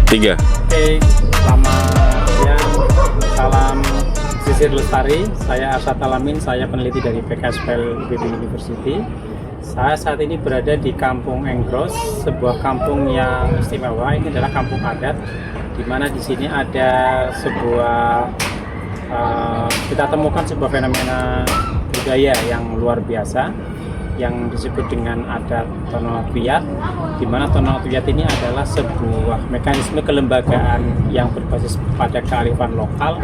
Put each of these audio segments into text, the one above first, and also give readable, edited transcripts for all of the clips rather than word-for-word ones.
Tiga. Oke, selamat siang, salam sisir lestari. Saya Arsyad Alamin, saya peneliti dari PKSPL IPB University. Saya saat ini berada di Kampung Enggros, sebuah kampung yang istimewa. Ini adalah kampung adat, di mana di sini ada sebuah kita temukan sebuah fenomena budaya yang luar biasa yang disebut dengan adat Tonopiyat, di mana Tonopiyat ini adalah sebuah mekanisme kelembagaan yang berbasis pada kearifan lokal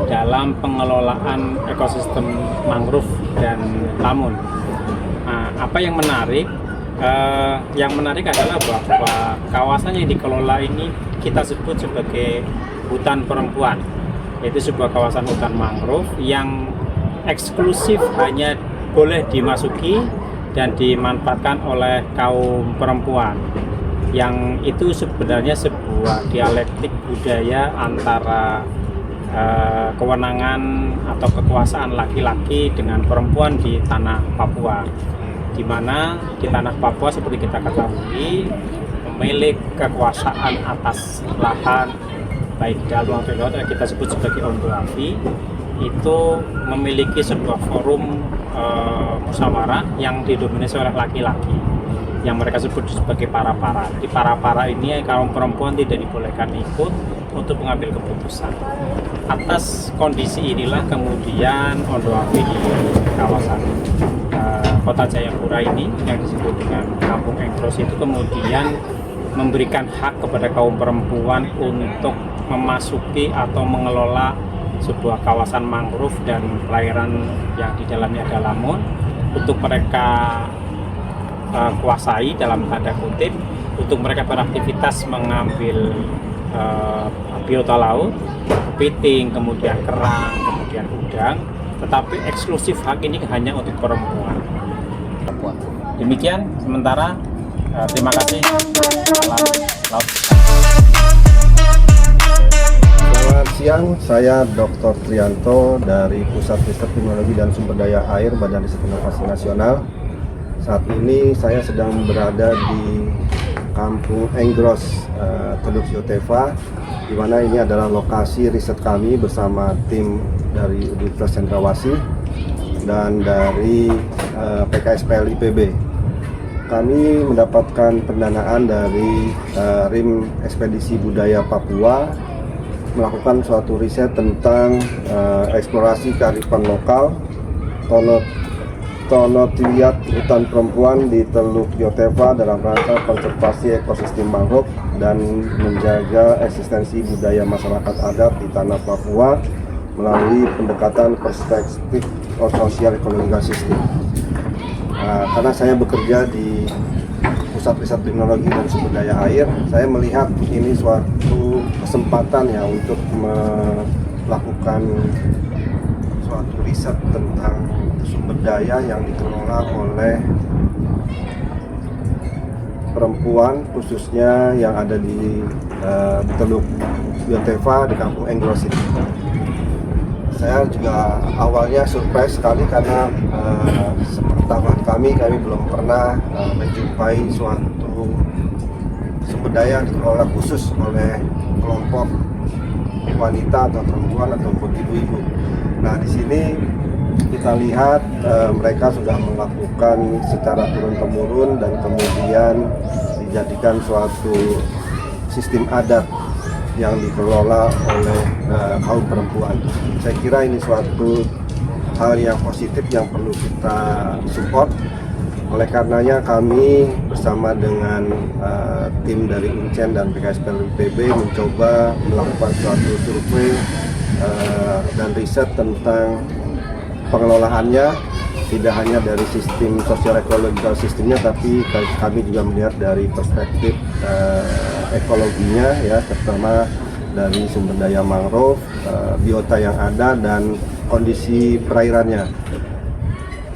dalam pengelolaan ekosistem mangrove dan lamun. Nah, apa yang menarik? Yang menarik adalah bahwa kawasan yang dikelola ini kita sebut sebagai hutan perempuan, yaitu sebuah kawasan hutan mangrove yang eksklusif hanya boleh dimasuki dan dimanfaatkan oleh kaum perempuan, yang itu sebenarnya sebuah dialektik budaya antara kewenangan atau kekuasaan laki-laki dengan perempuan di tanah Papua, di mana di tanah Papua seperti kita ketahui memiliki kekuasaan atas lahan baik dalam maupun laut yang kita sebut sebagai Ondoafi, itu memiliki sebuah forum musyawarah yang didominasi oleh laki-laki yang mereka sebut sebagai para-para. Di para-para ini kaum perempuan tidak dibolehkan ikut untuk mengambil keputusan. Atas kondisi inilah kemudian Ondoafi di kawasan kota Jayapura ini yang disebut dengan Kampung Enggros itu kemudian memberikan hak kepada kaum perempuan untuk memasuki atau mengelola sebuah kawasan mangrove dan perairan yang di dalamnya ada lamun untuk mereka kuasai dalam tanda kutip, untuk mereka beraktivitas mengambil biota laut, kepiting, kemudian kerang, kemudian udang, tetapi eksklusif hak ini hanya untuk perempuan. Demikian sementara, terima kasih. Salam laut. Selamat siang, saya Dr. Trianto dari Pusat Riset Teknologi dan Sumber Daya Air Badan Riset Inovasi Nasional. Saat ini saya sedang berada di Kampung Enggros, Teluk Yotefa, di mana ini adalah lokasi riset kami bersama tim dari Universitas Cendrawasih dan dari PKSPL IPB. Kami mendapatkan pendanaan dari RIM Ekspedisi Budaya Papua, melakukan suatu riset tentang eksplorasi kearifan lokal Tonopiyat hutan perempuan di Teluk Yotefa dalam rangka konservasi ekosistem mangrove dan menjaga eksistensi budaya masyarakat adat di tanah Papua melalui pendekatan perspektif sosial ekonomi sistem. Karena saya bekerja di Pusat Riset Teknologi dan Sumber Daya Air, saya melihat ini suatu kesempatan ya untuk melakukan suatu riset tentang sumber daya yang dikelola oleh perempuan, khususnya yang ada di Teluk Yotefa di Kampung Enggros ini. Saya juga awalnya surprise sekali karena sepengetahuan kami belum pernah menjumpai suatu sumber daya yang dikelola khusus oleh kelompok wanita atau perempuan ataupun ibu-ibu. Nah, di sini kita lihat mereka sudah melakukan secara turun-temurun dan kemudian dijadikan suatu sistem adat yang dikelola oleh kaum perempuan. Saya kira ini suatu hal yang positif yang perlu kita support. Oleh karenanya kami bersama dengan tim dari Uncen dan PKSPL IPB mencoba melakukan suatu survei dan riset tentang pengelolaannya, tidak hanya dari sistem sosial ekologi sistemnya, tapi kami juga melihat dari perspektif ekologinya ya, terutama dari sumber daya mangrove, biota yang ada dan kondisi perairannya.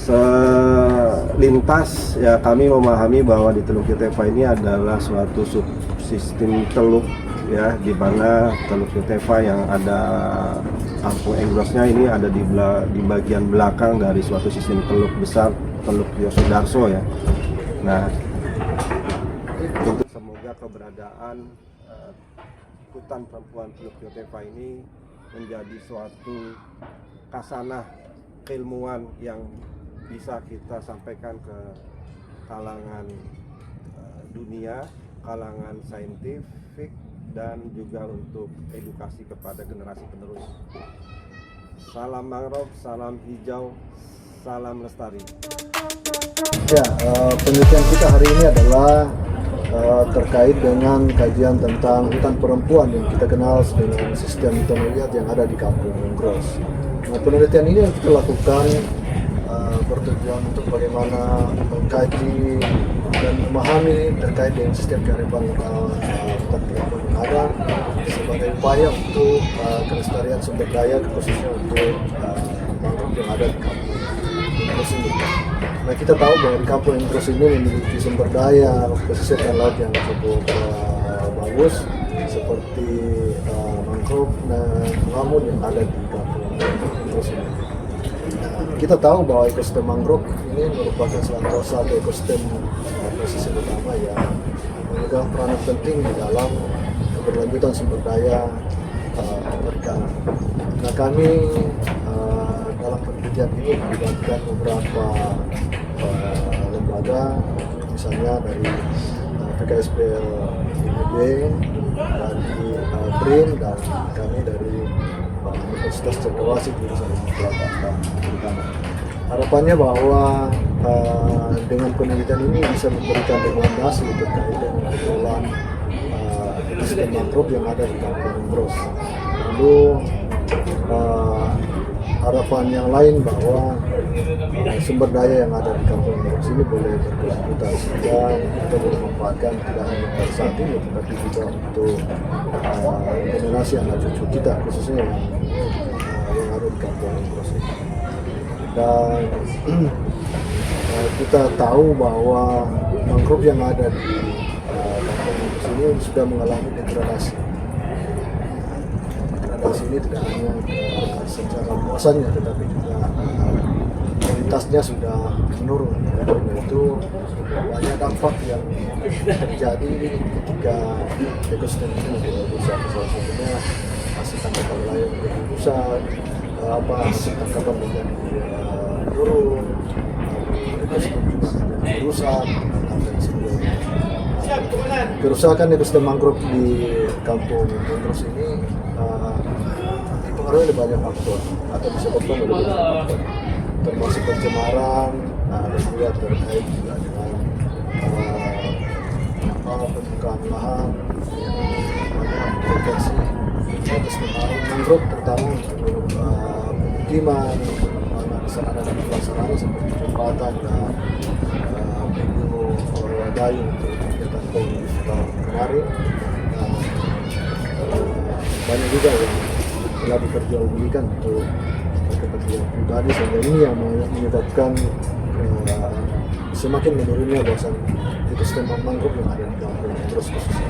Selintas ya kami memahami bahwa di Teluk Yotefa ini adalah suatu subsistem teluk ya, di mana Teluk Yotefa yang ada Kampung Enggrosnya ini ada di bagian belakang dari suatu sistem teluk besar, Teluk Yosudarso ya. Nah, untuk semoga keberadaan hutan perempuan Teluk Biotefa ini menjadi suatu kasanah keilmuan yang bisa kita sampaikan ke kalangan dunia, kalangan saintifik, dan juga untuk edukasi kepada generasi penerus. Salam mangrove, salam hijau, salam lestari. Ya, penelitian kita hari ini adalah terkait dengan kajian tentang hutan perempuan yang kita kenal dengan sistem hutan liar yang ada di Kampung Gros. Nah, penelitian ini yang kita lakukan bertujuan untuk bagaimana mengkaji dan memahami terkait dengan sistem kearifan hutan perempuan yang ada sebagai upaya untuk kelestarian sumber daya khususnya untuk mangrove yang ada di Kampung Gros ini. Nah, kita tahu bahwa di Kampung Gros ini memiliki sumber daya pesisir dan laut yang cukup bagus seperti mangrove dan lamun yang ada di Kampung Gros ini. Kita tahu bahwa ekosistem mangrove ini merupakan salah satu ekosistem pesisir utama yang memegang peranan penting di dalam keberlanjutan sumber daya perikanan. Nah, kami dalam penelitian ini melibatkan beberapa lembaga, misalnya dari PKSPL IPB, dari BRIN, dan kami dari Universitas Cendrawasih jurusan Ilmu Pelayaran Perikanan. Harapannya bahwa dengan penelitian ini bisa memberikan rekomendasi terkait dengan pengelolaan ekosistem mangrove yang ada di Kampung Gros. Lalu harapan yang lain bahwa sumber daya yang ada di Kampung Gros ini boleh berkelanjutan sehingga kita boleh memanfaatkan tidak hanya untuk saat ini tetapi juga untuk generasi anak cucu kita khususnya yang ada di Kampung Gros ini. Dan kita tahu bahwa mangrove yang ada di Kampung Gros ini sudah mengalami degradasi. Degradasi ini tidak hanya secara luasannya tetapi juga kualitasnya sudah menurun. Karena itu banyak dampak yang terjadi ketika ekosistem ini menjadi rusak. Salah satunya hasil tangkapan nelayan menjadi rusak, hasil tangkapan menjadi turun, ekosistem juga menjadi rusak, dan sebagainya. Kerusakan ekosistem mangrove di Kampung Gros ini dipengaruhi oleh banyak faktor atau disebabkan oleh banyak faktor, termasuk pencemaran, dan juga terkait juga dengan pembukaan lahan yang berpotensi ekosistem mangrove, terutama untuk pemukiman, sarana dan prasarana seperti jembatan dan pintu wadai untuk kegiatan politik tahun kemarin. Banyak juga yang telah diperjualbelikan untuk kepentingan pribadi, sehingga ini yang menyebabkan semakin menurunnya bahasan ekosistem mangrove yang ada di Kampung Gros khususnya.